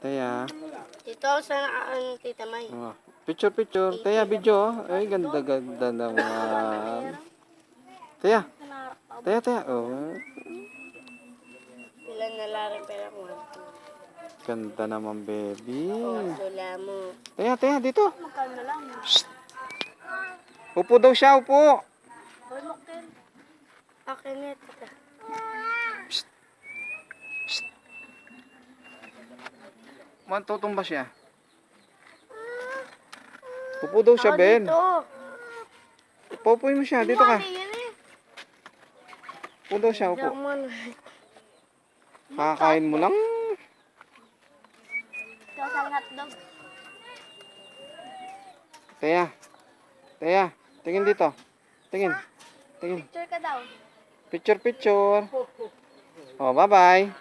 Teya. Dito sa Tita May. Oh. Picture. Teya, video. Ay, ganda naman. Teya. Oh. Ilan na lang pera ko. Ganda naman, baby. Sula mo. Teya, dito. Magkano na lang. Shh. Upo daw siya, upo. Hoy, Mokten. Akin na tita. Shh. Shh. Matutumba siya. Upo daw siya, Ben. Dito. Upo mo siya, dito ka. Yan eh. Upo daw siya, upo. Jaman. Kakain mo lang. Dasal hotdog. Teya, tingin dito. Tingin. Picture ka daw. Picture. Oh, bye-bye.